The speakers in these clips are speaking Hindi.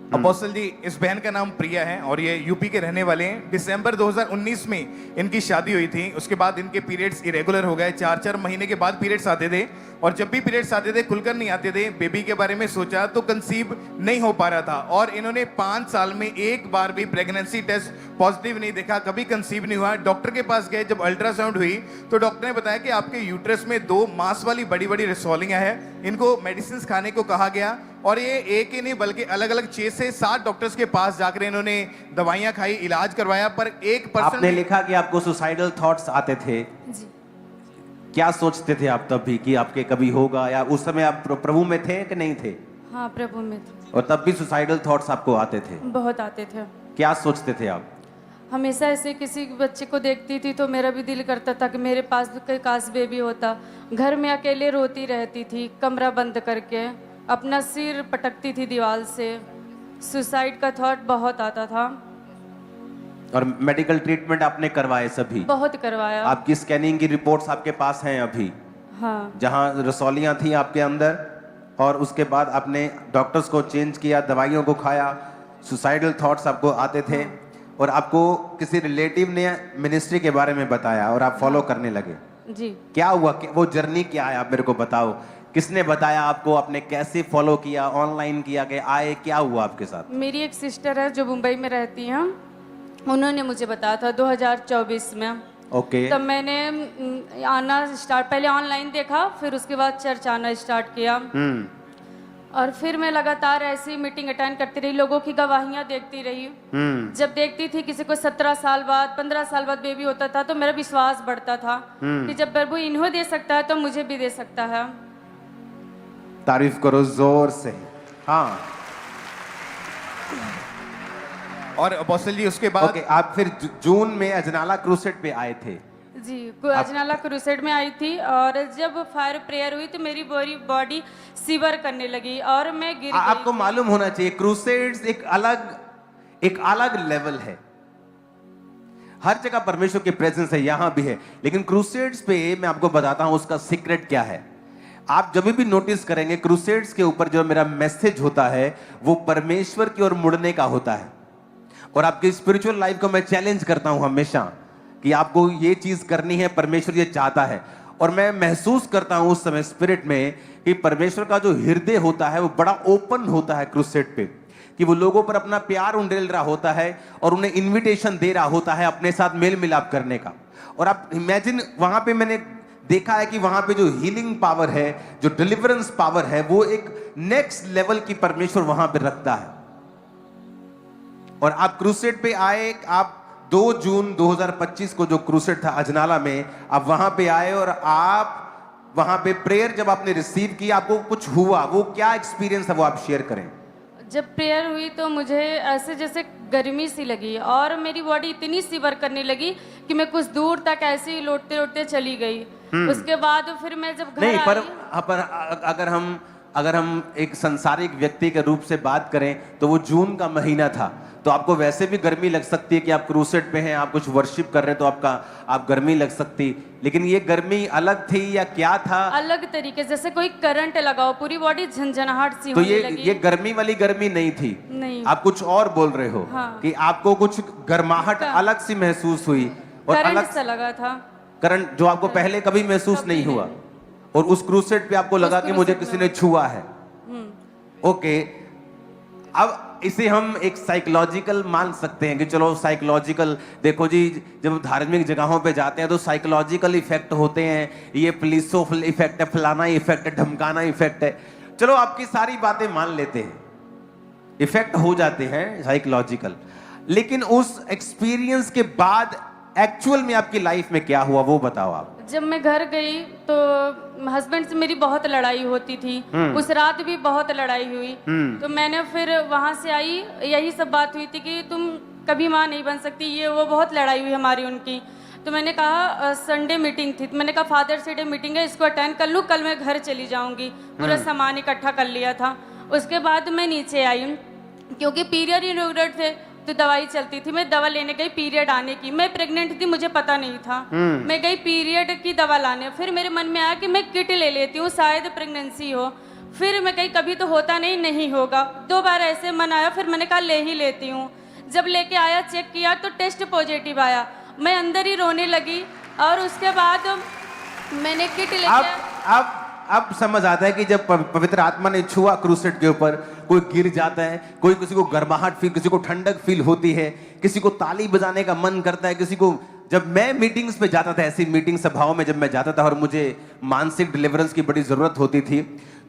अपोस्टल जी, इस बहन का नाम प्रिया है और ये यूपी के रहने वाले हैं। दिसंबर 2019 में इनकी शादी हुई थी। उसके बाद इनके पीरियड्स इरेगुलर हो गए। 4-4 महीने के बाद पीरियड्स आते थे और जब भी पीरियड्स आते थे खुलकर नहीं आते थे। बेबी के बारे में सोचा तो कंसीव नहीं हो पा रहा था और इन्होंने 5 साल में एक बार भी प्रेगनेंसी टेस्ट पॉजिटिव नहीं देखा, कभी कंसीव नहीं हुआ। डॉक्टर के पास गए, जब अल्ट्रासाउंड हुई तो डॉक्टर ने बताया कि आपके यूट्रस में 2 मांस वाली बड़ी बड़ी रसौलियां हैं। इनको मेडिसिन खाने को कहा गया और ये एक ही नहीं बल्कि अलग अलग 6 से 7 डॉक्टर्स के पास जाकर इन्होंने दवाइयां खाई, इलाज करवाया, पर 1% आपने लिखा कि आपको सुसाइडल थॉट्स आते थे जी। क्या सोचते थे आप तब भी कि आपके कभी होगा, या उस समय आप प्रभु में थे कि नहीं थे? हाँ, प्रभु में थे। और तब भी सुसाइडल थॉट्स आपको आते थे? बहुत आते थे। क्या सोचते थे आप? हमेशा ऐसे किसी बच्चे को देखती थी तो मेरा भी दिल करता था कि मेरे पास भी कोई काश बेबी होता। घर में अकेले रोती रहती थी, कमरा बंद करके अपना सिर पटकती थी दीवार से। सुसाइड का थॉट बहुत आता था। और मेडिकल ट्रीटमेंट आपने करवाए सभी? बहुत करवाया। आपकी स्कैनिंग की रिपोर्ट्स आपके पास हैं अभी? हाँ। जहां रसौलियां थी आपके अंदर और उसके बाद आपने डॉक्टर्स को चेंज किया, दवाइयों को खाया, सुसाइडल थॉट्स आपको आते थे और आपको किसी रिलेटिव ने मिनिस्ट्री के बारे में बताया और आप फॉलो करने लगे। जी। क्या हुआ, वो जर्नी क्या है, आप मेरे को बताओ। किसने बताया आपको, आपने कैसे फॉलो किया, ऑनलाइन किया कि आए, क्या हुआ आपके साथ? मेरी एक सिस्टर है जो मुंबई में रहती हैं, उन्होंने मुझे बताया था 2024 में। ओके। तब मैंने आना स्टार्ट, पहले ऑनलाइन देखा, फिर उसके बाद चर्च आना स्टार्ट किया। और फिर मैं लगातार ऐसी मीटिंग अटेंड करती रही, लोगों की गवाहियां देखती रही। जब देखती थी किसी को 17 साल बाद 15 साल बाद बेबी होता था तो मेरा विश्वास बढ़ता था कि जब प्रभु इन्हों दे सकता है तो मुझे भी दे सकता है। तारीफ करो जोर से। हाँ। और अपोस्टल जी उसके बाद आप फिर जून में अजनाला क्रूसेड पे आए थे? जी, अजनाला क्रूसेड में आई थी और जब फायर प्रेयर हुई तो मेरी बॉडी सीवर करने लगी और मैं गिर गई। आपको मालूम होना चाहिए क्रूसेड्स एक अलग लेवल है। हर जगह परमेश्वर की प्रेजेंस है, यहां भी है, लेकिन क्रूसेड्स पे मैं आपको बताता हूं उसका सीक्रेट क्या है। आप जब भी नोटिस करेंगे क्रूसेड्स के ऊपर जो मेरा मैसेज होता है वो परमेश्वर की ओर मुड़ने का होता है। और आपकी स्पिरिचुअल लाइफ को मैं चैलेंज करता हूं हमेशा कि आपको ये चीज करनी है, परमेश्वर ये चाहता है। और मैं महसूस करता हूं उस समय स्पिरिट में कि परमेश्वर का जो हृदय होता है वो बड़ा ओपन होता है क्रूसेड पे, कि वो लोगों पर अपना प्यार उंडेल रहा होता है और उन्हें इन्विटेशन दे रहा होता है अपने साथ मेल मिलाप करने का। और आप इमेजिन, वहां पे मैंने देखा है कि वहां पे जो हीलिंग पावर है, जो डिलीवरेंस पावर है, वो एक नेक्स्ट लेवल की परमेश्वर वहां पे रखता है। और आप क्रूसेड पे आए, आप 2 जून 2025 को जो क्रूसेड था अजनाला में, आप वहां पे आए और आप वहां पे प्रेयर जब आपने रिसीव की, आपको कुछ हुआ, वो क्या एक्सपीरियंस है वो आप शेयर करें। जब प्रेयर हुई तो मुझे ऐसे जैसे गर्मी सी लगी और मेरी बॉडी इतनी सीवर करने लगी कि मैं कुछ दूर तक ऐसे ही लौटते लौटते चली गई। उसके बाद फिर मैं जब घर नहीं, आई, पर अगर हम एक संसारिक व्यक्ति के रूप से बात करें तो वो जून का महीना था, तो आपको वैसे भी गर्मी लग सकती है कि आप क्रूसेड पे हैं, आप कुछ वर्शिप कर रहे हैं, तो आप गर्मी लग सकती। लेकिन ये गर्मी अलग थी या क्या था? अलग तरीके, जैसे कोई करंट लगाओ, पूरी बॉडी झंझनाहट सी तो होने लगी। ये गर्मी वाली गर्मी नहीं थी। नहीं। आप कुछ और बोल रहे हो। हाँ। कि आपको कुछ गर्माहट अलग सी महसूस हुई और करंट अलग सा लगा था। करंट जो आपको पहले कभी महसूस कभी नहीं हुआ। नहीं। और उस क्रूसेड पे आपको लगा कि मुझे क्रूसेड किसी में ने छुआ है। ओके, अब इसे हम एक साइकोलॉजिकल मान सकते हैं कि चलो साइकोलॉजिकल, देखो जी, जब धार्मिक जगहों पे जाते हैं तो साइकोलॉजिकल इफेक्ट होते हैं, ये पुलिसो इफेक्ट है, फलाना इफेक्ट है, धमकाना इफेक्ट है। चलो आपकी सारी बातें मान लेते हैं, इफेक्ट हो जाते हैं साइकोलॉजिकल। लेकिन उस एक्सपीरियंस के बाद एक्चुअल में आपकी लाइफ में क्या हुआ वो बताओ आप। जब मैं घर गई तो हस्बैंड से मेरी बहुत लड़ाई होती थी। उस रात भी बहुत लड़ाई हुई। तो मैंने फिर वहां से आई, यही सब बात हुई थी कि तुम कभी माँ नहीं बन सकती, ये वो, बहुत लड़ाई हुई हमारी उनकी। तो मैंने कहा संडे मीटिंग थी, तो मैंने कहा फादर्स डे मीटिंग है, इसको अटेंड कर लूँ, कल मैं घर चली जाऊंगी। पूरा सामान इकट्ठा कर लिया था। उसके बाद मैं नीचे आई क्योंकि पीरियड इरेगुलर थे तो दवाई चलती थी। मैं दवा लेने गई पीरियड आने की, मैं प्रेग्नेंट थी, मुझे पता नहीं था। मैं गई पीरियड की दवा लाने, फिर मेरे मन में आया कि मैं किट ले लेती हूँ, शायद प्रेगनेंसी हो। फिर मैं कही कभी तो होता नहीं, नहीं होगा। 2 बार ऐसे मन आया, फिर मैंने कहा ले ही लेती हूँ। जब लेके आया, चेक किया तो टेस्ट पॉजिटिव आया। मैं अंदर ही रोने लगी और उसके बाद मैंने किट लेके अब समझ आता है कि जब पवित्र आत्मा ने छुआ क्रूसेड के ऊपर, कोई गिर जाता है, कोई किसी को गर्माहट फील, किसी को ठंडक फील होती है, किसी को ताली बजाने का मन करता है, किसी को। जब मैं मीटिंग्स पे जाता था, ऐसी मीटिंग सभाओं में जब मैं जाता था और मुझे मानसिक डिलीवरेंस की बड़ी जरूरत होती थी,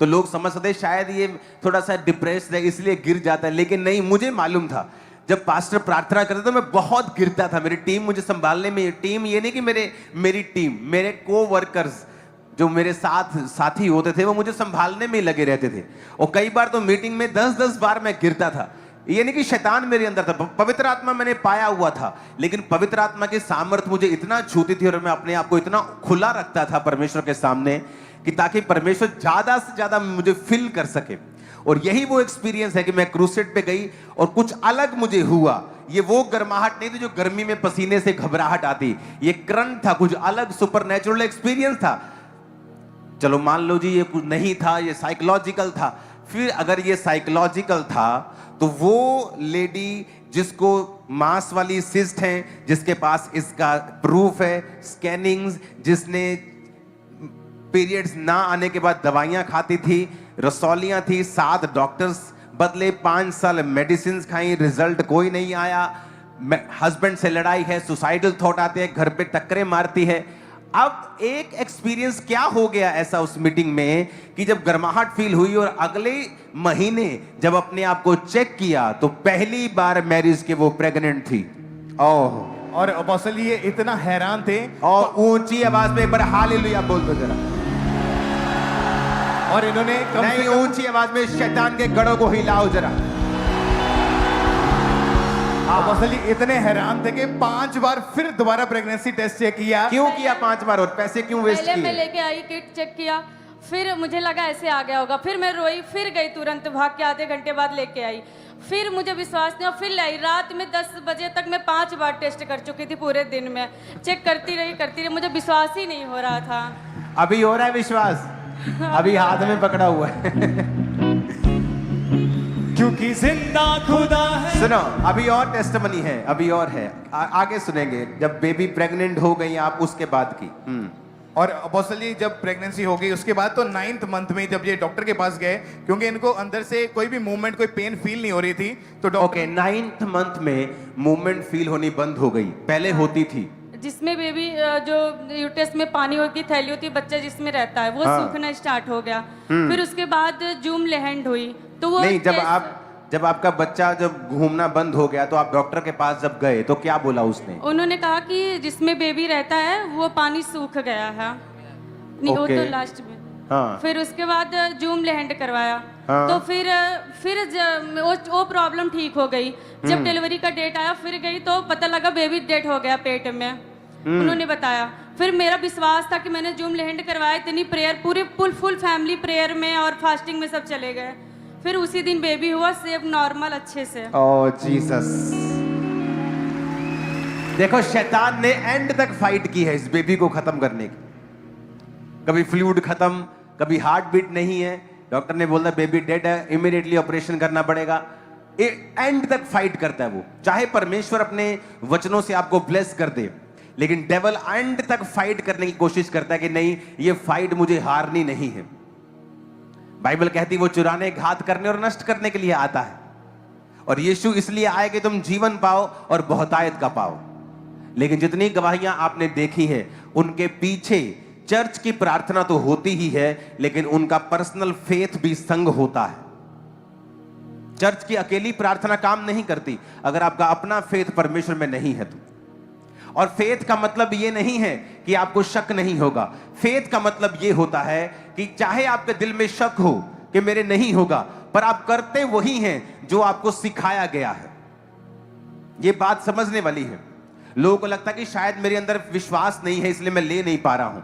तो लोग समझते शायद ये थोड़ा सा डिप्रेस्ड है इसलिए गिर जाता है, लेकिन नहीं, मुझे मालूम था। जब पास्टर प्रार्थना करता था मैं बहुत गिरता था। मेरी टीम मुझे संभालने में, टीम ये नहीं कि मेरी टीम, मेरे को वर्कर्स जो मेरे साथी होते थे वो मुझे संभालने में ही लगे रहते थे। और कई बार तो मीटिंग में 10-10 बार मैं गिरता था। ये नहीं कि शैतान मेरे अंदर था, पवित्र आत्मा मैंने पाया हुआ था, लेकिन पवित्र आत्मा की सामर्थ मुझे इतना छूती थी और मैं अपने आप को इतना खुला रखता था परमेश्वर के सामने कि ताकि परमेश्वर ज्यादा से ज्यादा मुझे फिल कर सके। और यही वो एक्सपीरियंस है कि मैं क्रूसेड पे गई और कुछ अलग मुझे हुआ। ये वो गर्माहट नहीं थी जो गर्मी में पसीने से घबराहट आती, ये करंट था, कुछ अलग सुपरनेचुरल एक्सपीरियंस था। चलो मान लो जी ये कुछ नहीं था, ये साइकोलॉजिकल था। फिर अगर ये साइकोलॉजिकल था तो वो लेडी जिसको मांस वाली सिस्ट है, जिसके पास इसका प्रूफ है, स्कैनिंग्स, जिसने पीरियड्स ना आने के बाद दवाइयां खाती थी, रसौलियां थी, 7 डॉक्टर्स बदले, 5 साल मेडिसिन खाई, रिजल्ट कोई नहीं आया, हस्बैंड से लड़ाई है, सुसाइडल थॉट आते हैं, घर पे टक्करें मारती है। अब एक एक्सपीरियंस क्या हो गया ऐसा उस मीटिंग में कि जब गर्माहट फील हुई और अगले महीने जब अपने आप को चेक किया तो पहली बार मैरिज के वो प्रेग्नेंट थी। ओह, और अपोस्टल ये इतना हैरान थे और ऊंची आवाज में एक बार हालेलुया बोल दो जरा। और इन्होंने नहीं, ऊंची आवाज में शैतान के गढ़ों को हिलाओ जरा। अपोस्टल जी इतने हैरान थे कि 5 बार फिर दोबारा प्रेगनेंसी टेस्ट चेक किया। क्यों किया 5 बार और पैसे क्यों वेस्ट पहले किए? मैं लेके आई, किट चेक किया, फिर मुझे लगा ऐसे आ गया होगा, फिर मैं रोई, फिर गई तुरंत भाग के, आधे घंटे बाद लेके आई। फिर मुझे विश्वास नहीं और फिर लाई। रात में 10 बजे तक मैं 5 बार टेस्ट कर चुकी थी, पूरे दिन में चेक करती रही, मुझे विश्वास ही नहीं हो रहा था। अभी हो रहा है विश्वास? अभी हाथ में पकड़ा हुआ है क्योंकि जिंदा खुदा है। सुनो, अभी और टेस्टमनी है, अभी और है, आगे सुनेंगे। जब बेबी प्रेग्नेंट हो गई आप, उसके बाद की। और अपोस्टल जी जब प्रेगनेंसी हो गई उसके बाद तो 9th मंथ में जब ये डॉक्टर के पास गए, क्योंकि इनको अंदर से कोई भी मूवमेंट, कोई पेन फील नहीं हो रही थी, तो ओके, 9th मंथ में मूवमेंट फील होनी बंद हो गई, पहले होती थी। जिसमें बेबी जो यूट्रस में पानी की थैली होती है, बच्चा जिसमें रहता है, वो सूखना स्टार्ट हो गया। फिर उसके बाद जूम लैंड हुई तो वो नहीं, जब आपका बच्चा जब घूमना बंद हो गया तो आप डॉक्टर के पास जब गए तो क्या बोला उसने? उन्होंने कहा कि जिसमें बेबी रहता है वो पानी सूख गया है। नहीं, वो तो लास्ट में। हाँ। फिर उसके बाद जूम लैंड करवाया। हाँ। तो फिर वो प्रॉब्लम ठीक हो गई। जब डिलीवरी का डेट आया फिर गई तो पता लगा बेबी डेड हो गया पेट में। उन्होंने बताया। फिर मेरा विश्वास था कि मैंने जूम लैंड करवाया, इतनी प्रेयर, पूरे फुल फैमिली प्रेयर में और फास्टिंग में सब चले गए। फिर उसी दिन बेबी हुआ, सेव नॉर्मल अच्छे से। ओह जीसस। देखो, शैतान ने एंड तक फाइट की है इस बेबी को खत्म करने की। कभी फ्लूइड खत्म, कभी हार्ट बीट नहीं है, डॉक्टर ने बोला बेबी डेड है, इमीडिएटली ऑपरेशन करना पड़ेगा। एंड तक फाइट करता है वो। चाहे परमेश्वर अपने वचनों से आपको ब्लेस कर दे, लेकिन डेविल एंड तक फाइट करने की कोशिश करता है कि नहीं, ये फाइट मुझे हारनी नहीं है। बाइबल कहती वो चुराने, घात करने और नष्ट करने के लिए आता है, और यीशु इसलिए आए कि तुम जीवन पाओ और बहुतायत का पाओ। लेकिन जितनी गवाहियां आपने देखी है, उनके पीछे चर्च की प्रार्थना तो होती ही है, लेकिन उनका पर्सनल फेथ भी संग होता है। चर्च की अकेली प्रार्थना काम नहीं करती अगर आपका अपना फेथ परमेश्वर में नहीं है तो। और फेथ का मतलब ये नहीं है कि आपको शक नहीं होगा। फेथ का मतलब ये होता है कि चाहे आपके दिल में शक हो कि मेरे नहीं होगा, पर आप करते वही हैं जो आपको सिखाया गया है। ये बात समझने वाली है। लोगों को लगता है कि शायद मेरे अंदर विश्वास नहीं है इसलिए मैं ले नहीं पा रहा हूं।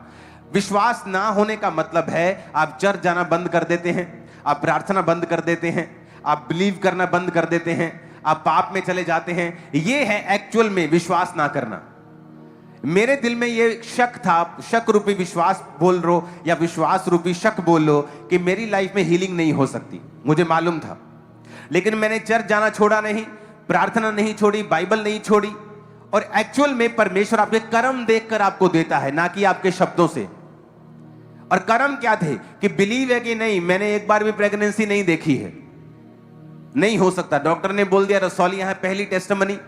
विश्वास ना होने का मतलब है आप चर्च जाना बंद कर देते हैं, आप प्रार्थना बंद कर देते हैं, आप बिलीव करना बंद कर देते हैं, आप पाप में चले जाते हैं। ये है एक्चुअल में विश्वास ना करना। मेरे दिल में ये शक था, शक रूपी विश्वास बोल लो या विश्वास रूपी शक बोल लो, कि मेरी लाइफ में हीलिंग नहीं हो सकती, मुझे मालूम था। लेकिन मैंने चर्च जाना छोड़ा नहीं, प्रार्थना नहीं छोड़ी, बाइबल नहीं छोड़ी। और एक्चुअल में परमेश्वर आपके कर्म देखकर आपको देता है, ना कि आपके शब्दों से। और कर्म क्या थे कि बिलीव है कि नहीं, मैंने एक बार भी प्रेगनेंसी नहीं देखी है, नहीं हो सकता। डॉक्टर ने बोल दिया रसौलियां है, पहली टेस्टमनी,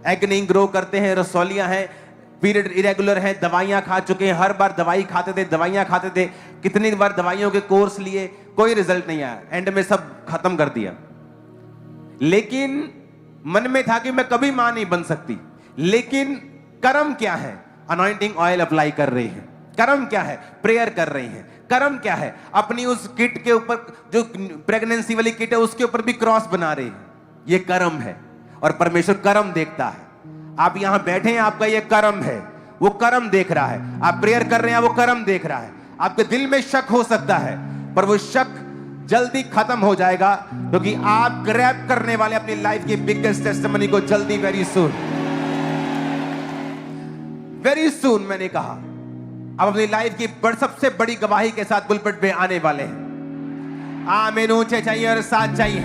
एग नहीं ग्रो करते हैं, रसौलियां हैं, पीरियड इरेगुलर है, दवाइयां खा चुके हैं, हर बार दवाई खाते थे, दवाइयां खाते थे, कितनी बार दवाइयों के कोर्स लिए, कोई रिजल्ट नहीं आया, एंड में सब खत्म कर दिया। लेकिन मन में था कि मैं कभी मां नहीं बन सकती। लेकिन कर्म क्या है? अनॉइंटिंग ऑयल अप्लाई कर रही है। कर्म क्या है? प्रेयर कर रही है। कर्म क्या है? अपनी उस किट के ऊपर, जो प्रेगनेंसी वाली किट है, उसके ऊपर भी क्रॉस बना रही है। ये कर्म है, और परमेश्वर कर्म देखता है। आप यहां बैठे हैं, आपका ये कर्म है, वो कर्म देख रहा है। आप प्रेयर कर रहे हैं, वो कर्म देख रहा है। आपके दिल में शक हो सकता है, पर वो शक जल्दी खत्म हो जाएगा, क्योंकि आप ग्रैब करने वाले अपनी लाइफ की बिगेस्ट टेस्टिमनी को जल्दी, वेरी सून मैंने कहा, अब अपनी लाइफ की सबसे बड़ी गवाही के साथ पुलपिट पे आने वाले हैं। आमीन ऊंचे चाहिए और साथ चाहिए।